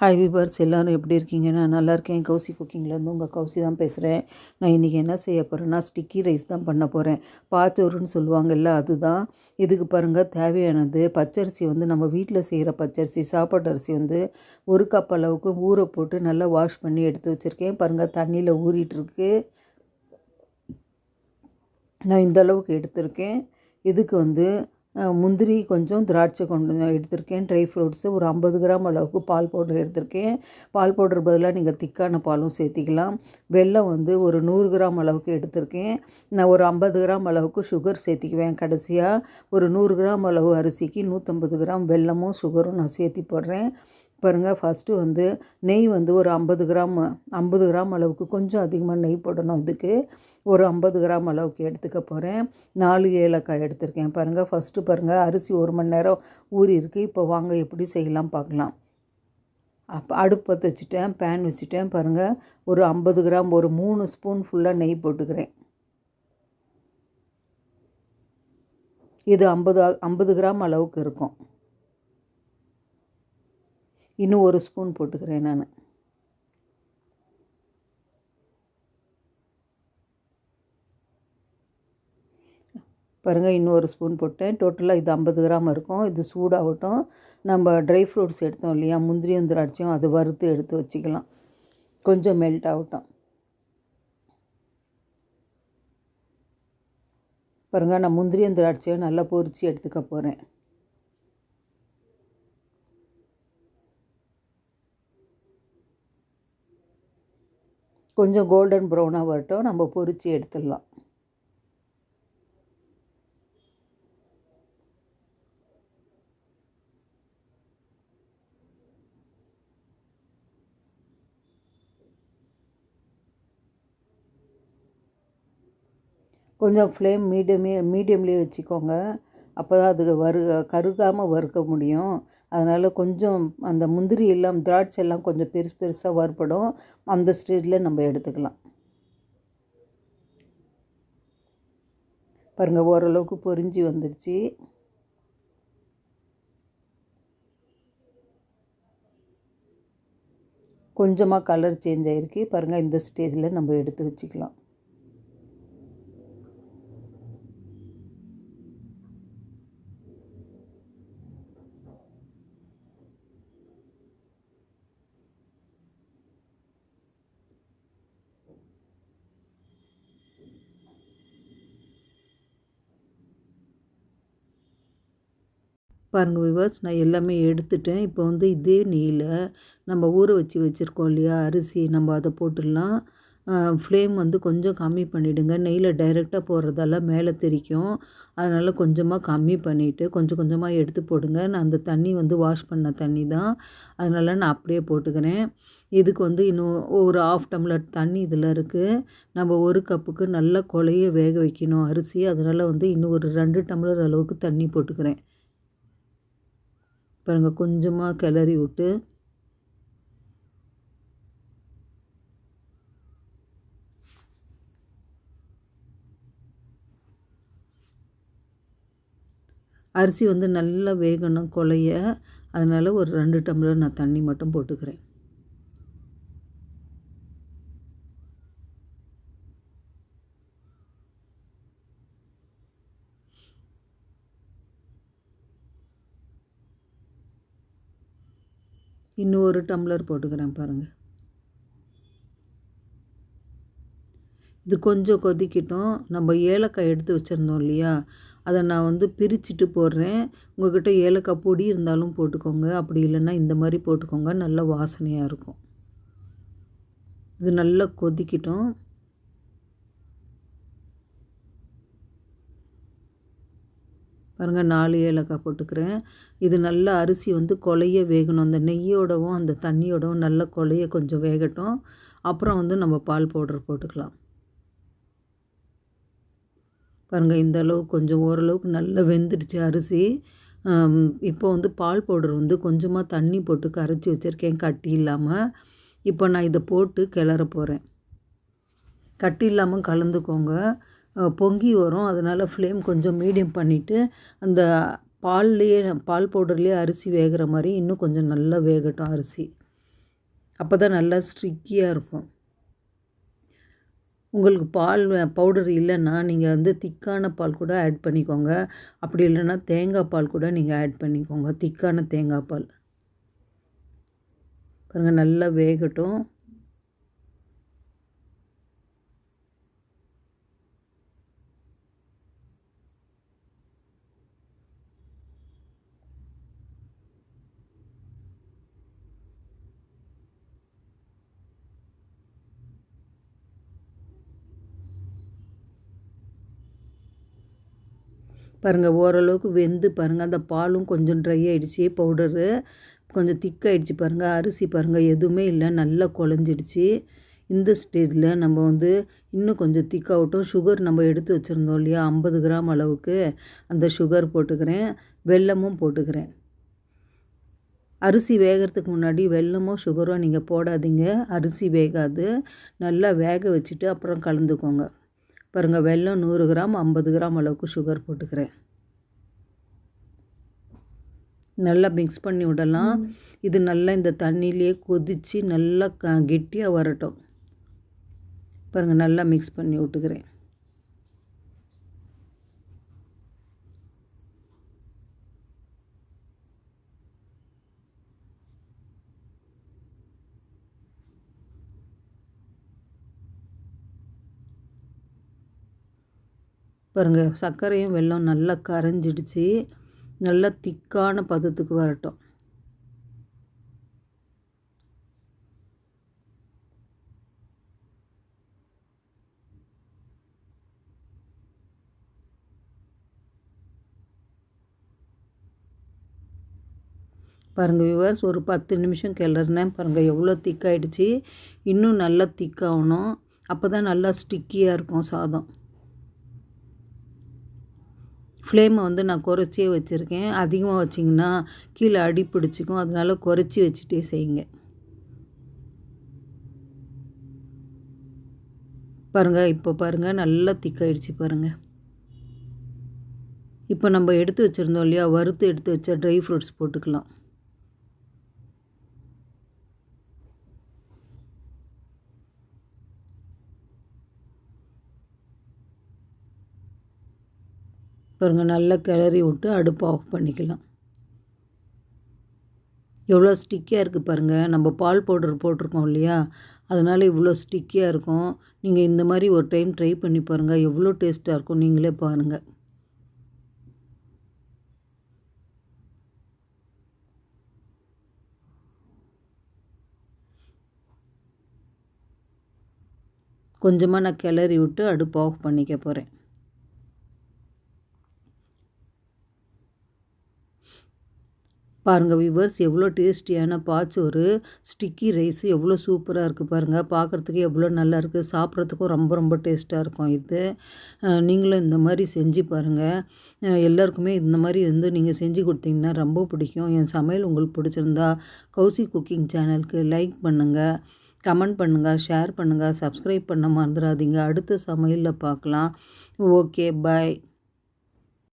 Hi viewers, எல்லோரும் எப்படி இருக்கீங்க? நான் நல்லா இருக்கேன். கௌசி குக்கிங்லேருந்து உங்கள் கௌசி தான் பேசுகிறேன். நான் இன்றைக்கி என்ன செய்ய போகிறேன்னா, ஸ்டிக்கி ரைஸ் தான் பண்ண போகிறேன். பாச்சோறுன்னு சொல்லுவாங்கள்ல, அதுதான். இதுக்கு பாருங்கள், தேவையானது பச்சரிசி நம்ம வீட்டில் செய்கிற பச்சரிசி, சாப்பாட்டு அரிசி 1 கப் அளவுக்கு ஊற போட்டு நல்லா வாஷ் பண்ணி எடுத்து வச்சுருக்கேன். பாருங்கள், தண்ணியில் ஊறிட்டுருக்கு. நான் இந்த அளவுக்கு எடுத்திருக்கேன். இதுக்கு முந்திரி கொஞ்சம், திராட்சை கொஞ்சம் எடுத்திருக்கேன். ட்ரை ஃப்ரூட்ஸு ஒரு 50 கிராம் அளவுக்கு பால் பவுடர் எடுத்திருக்கேன். பால் பவுடர் பதிலாக நீங்கள் திக்கான பாலும் சேர்த்திக்கலாம். வெல்லம் ஒரு 100 கிராம் அளவுக்கு எடுத்திருக்கேன். நான் ஒரு 50 கிராம் அளவுக்கு சுகர் சேர்த்திக்குவேன். கடைசியாக ஒரு 100 கிராம் அளவு அரிசிக்கு 150 கிராம் வெல்லமும் சுகரும் நான் சேர்த்தி போடுறேன். பாருங்கள், ஃபஸ்ட்டு நெய் ஒரு 50 கிராம் அளவுக்கு, கொஞ்சம் அதிகமாக நெய் போடணும். இதுக்கு ஒரு 50 கிராம் அளவுக்கு எடுத்துக்க போகிறேன். 4 ஏலக்காய் எடுத்திருக்கேன். பாருங்கள், பாருங்கள், அரிசி 1 மணி நேரம் ஊறி இருக்குது. இப்போ வாங்க எப்படி செய்யலாம் பார்க்கலாம். அடுப்பு பற்ற வச்சுட்டேன், பேன் வச்சுட்டேன். பாருங்கள், ஒரு 50 கிராம், ஒரு 3 ஸ்பூன் ஃபுல்லாக நெய் போட்டுக்கிறேன். இது 50 கிராம் அளவுக்கு இருக்கும். இன்னும் 1 ஸ்பூன் போட்டுக்கிறேன் நான். பாருங்கள், இன்னும் 1 ஸ்பூன் போட்டேன். டோட்டலாக இது 50 கிராம் இருக்கும். இது சூடாகட்டும். நம்ம ட்ரை ஃப்ரூட்ஸ் எடுத்தோம் இல்லையா, முந்திரியும் திராட்சையும், அது வறுத்து எடுத்து வச்சுக்கலாம். கொஞ்சம் மெல்ட் ஆகட்டும். பாருங்கள், நான் முந்திரியும் திராட்சையும் நல்லா பொரித்து எடுத்துக்க போகிறேன். கொஞ்சம் கோல்டன் ப்ரௌனாக வரட்டும், நம்ம பொரித்து எடுத்துடலாம். கொஞ்சம் ஃப்ளேம் மீடியம்லேயே வச்சுக்கோங்க. அப்போ தான் அது கருகாமல் வறுக்க முடியும். அதனால் கொஞ்சம் அந்த முந்திரி எல்லாம், திராட்சை எல்லாம் கொஞ்சம் பெருசாக வறுபடும். அந்த ஸ்டேஜில் நம்ம எடுத்துக்கலாம். பாருங்கள், ஓரளவுக்கு பொரிஞ்சு வந்துடுச்சு. கொஞ்சமாக கலர் சேஞ்ச் ஆகிருக்கு. பாருங்கள், இந்த ஸ்டேஜில் நம்ம எடுத்து வச்சுக்கலாம். பாருங்கள் விவர்ஸ், நான் எல்லாமே எடுத்துட்டேன். இப்போ இதே நெய்யில் நம்ம ஊற வச்சுருக்கோம் இல்லையா அரிசி, நம்ம அதை போட்டுடலாம். ஃப்ளேம் கொஞ்சம் கம்மி பண்ணிவிடுங்க. நெய்யில் டைரெக்டாக போடுறதால மேலே தெரிக்கும். அதனால் கொஞ்சமாக கம்மி பண்ணிவிட்டு கொஞ்சம் கொஞ்சமாக எடுத்து போடுங்க. நான் அந்த தண்ணி வாஷ் பண்ண தண்ணி தான், அதனால் நான் அப்படியே போட்டுக்கிறேன். இதுக்கு இன்னும் ஒரு 1/2 டம்ளர் தண்ணி இதில் இருக்குது. நம்ம 1 கப்புக்கு நல்லா குழைய வேக வைக்கணும் அரிசி. அதனால் இன்னும் ஒரு 2 டம்ளர் அளவுக்கு தண்ணி போட்டுக்கிறேன். பாருங்கள், கொஞ்சமாக கிளறி விட்டு அரிசி நல்லா வேகணும் குழைய. அதனால் ஒரு 2 டம்ளர் நான் தண்ணி மட்டும் போட்டுக்கிறேன். இன்னும் 1 டம்ளர் போட்டுக்கிறேன். பாருங்கள், இது கொஞ்சம் கொதிக்கட்டும். நம்ம ஏலக்காய் எடுத்து வச்சுருந்தோம் இல்லையா, அதை நான் பிரிச்சுட்டு போடுறேன். உங்கள்கிட்ட ஏலக்காய் பொடி இருந்தாலும் போட்டுக்கோங்க, அப்படி இல்லைன்னா இந்த மாதிரி போட்டுக்கோங்க. நல்ல வாசனையாக இருக்கும். இது நல்லா கொதிக்கட்டும். பாருங்கள், 4 ஏலக்காய் போட்டுக்கிறேன். இது நல்லா அரிசி குழைய வேகணும். அந்த நெய்யோடவும் அந்த தண்ணியோடவும் நல்லா குழைய கொஞ்சம் வேகட்டும். அப்புறம் நம்ம பால் பவுடர் போட்டுக்கலாம். பாருங்கள், இந்த அளவு கொஞ்சம் ஓரளவுக்கு நல்லா வெந்துடுச்சு அரிசி. இப்போ பால் பவுடர் கொஞ்சமாக தண்ணி போட்டு கரைச்சி வச்சுருக்கேன், கட்டி இல்லாமல். இப்போ நான் இதை போட்டு கிளற போகிறேன். கட்டி இல்லாமல் கலந்துக்கோங்க. பொங்கி வரும். அதனால் ஃப்ளேம் கொஞ்சம் மீடியம் பண்ணிவிட்டு அந்த பால் பவுடர்லேயே அரிசி வேகிற மாதிரி இன்னும் கொஞ்சம் நல்லா வேகட்டும் அரிசி. அப்போ தான் நல்லா ஸ்ட்ரிக்கியாக இருக்கும். உங்களுக்கு பால் பவுடர் இல்லைன்னா நீங்கள் வந்து திக்கான பால் கூட ஆட் பண்ணிக்கோங்க. அப்படி இல்லைன்னா தேங்காய் பால் கூட நீங்கள் ஆட் பண்ணிக்கோங்க, திக்கான தேங்காய் பால். பாருங்கள் நல்லா வேகட்டும். பாருங்கள் ஓரளவுக்கு வெந்து பாருங்கள், அந்த பாலும் கொஞ்சம் ட்ரை ஆகிடுச்சி, பவுடரு கொஞ்சம் திக்காகிடுச்சு பாருங்கள். அரிசி பாருங்கள் எதுவுமே இல்லை, நல்லா குழஞ்சிடுச்சு. இந்த ஸ்டேஜில் நம்ம வந்து இன்னும் கொஞ்சம் திக்காகட்டும். சுகர் நம்ம எடுத்து வச்சுருந்தோம் இல்லையா, 50 கிராம் அளவுக்கு அந்த சுகர் போட்டுக்கிறேன், வெல்லமும் போட்டுக்கிறேன். அரிசி வேகிறதுக்கு முன்னாடி வெல்லமோ சுகரோ நீங்கள் போடாதீங்க, அரிசி வேகாது. நல்லா வேக வச்சுட்டு அப்புறம் கலந்துக்கோங்க. பாருங்கள் வெல்லம் 100 கிராம் 50 கிராம் அளவுக்கு சுகர் போட்டுக்கிறேன். நல்லா மிக்ஸ் பண்ணி விடலாம். இது நல்லா இந்த தண்ணியிலே கொதித்து நல்லா கெட்டியாக வரட்டும். பாருங்கள் நல்லா மிக்ஸ் பண்ணி விட்டுக்கிறேன். பாருங்கள் சர்க்கரையும் வெல்லம் நல்லா கரைஞ்சிடுச்சு, நல்லா திக்கான பதத்துக்கு வரட்டும். பாருங்கள் வியூவர்ஸ், ஒரு 10 நிமிஷம் கிளறினேன். பாருங்கள் எவ்வளோ திக்காயிடுச்சு. இன்னும் நல்லா திக்காகணும், அப்போ தான் நல்லா ஸ்டிக்கியாக இருக்கும் சாதம். ஃப்ளேமை வந்து நான் குறைச்சே வச்சுருக்கேன். அதிகமாக வச்சிங்கன்னா கீழே அடி பிடிச்சிக்கும், அதனால் குறைச்சி வச்சுட்டே செய்யுங்க. பாருங்கள் இப்போ பாருங்கள் நல்லா திக்காயிடுச்சு பாருங்கள். இப்போ நம்ம எடுத்து வச்சுருந்தோம் இல்லையா, வறுத்து எடுத்து வச்ச ட்ரை ஃப்ரூட்ஸ் போட்டுக்கலாம். பாருங்கள் நல்லா கிளறி விட்டு அடுப்பு ஆஃப் பண்ணிக்கலாம். எவ்வளோ ஸ்டிக்கியாக இருக்குது பாருங்கள். நம்ம பால் பவுடர் போட்டிருக்கோம் இல்லையா, அதனால் இவ்வளோ ஸ்டிக்கியாக இருக்கும். நீங்கள் இந்த மாதிரி ஒரு டைம் ட்ரை பண்ணி பாருங்கள், எவ்வளோ டேஸ்ட்டாக இருக்கும் நீங்களே பாருங்கள். கொஞ்சமாக நான் கிளறி விட்டு அடுப்பு ஆஃப் பண்ணிக்க போகிறேன். பாருங்கள் வியூவர்ஸ், எவ்வளோ டேஸ்டியான பாச்சோறு ஸ்டிக்கி ரைஸ் எவ்வளோ சூப்பராக இருக்குது பாருங்கள். பார்க்குறதுக்கு எவ்வளோ நல்லா இருக்குது, சாப்பிட்றதுக்கும் ரொம்ப ரொம்ப டேஸ்ட்டாக இருக்கும். இது நீங்களும் இந்த மாதிரி செஞ்சு பாருங்கள். எல்லாருக்குமே இந்த மாதிரி வந்து நீங்கள் செஞ்சு கொடுத்தீங்கன்னா ரொம்ப பிடிக்கும். என் சமையல் உங்களுக்கு பிடிச்சிருந்தா கௌசி குக்கிங் சேனலுக்கு லைக் பண்ணுங்கள், கமெண்ட் பண்ணுங்கள், ஷேர் பண்ணுங்கள், சப்ஸ்கிரைப் பண்ண மறந்துடாதீங்க. அடுத்த சமையலில் பார்க்கலாம். Okay bye.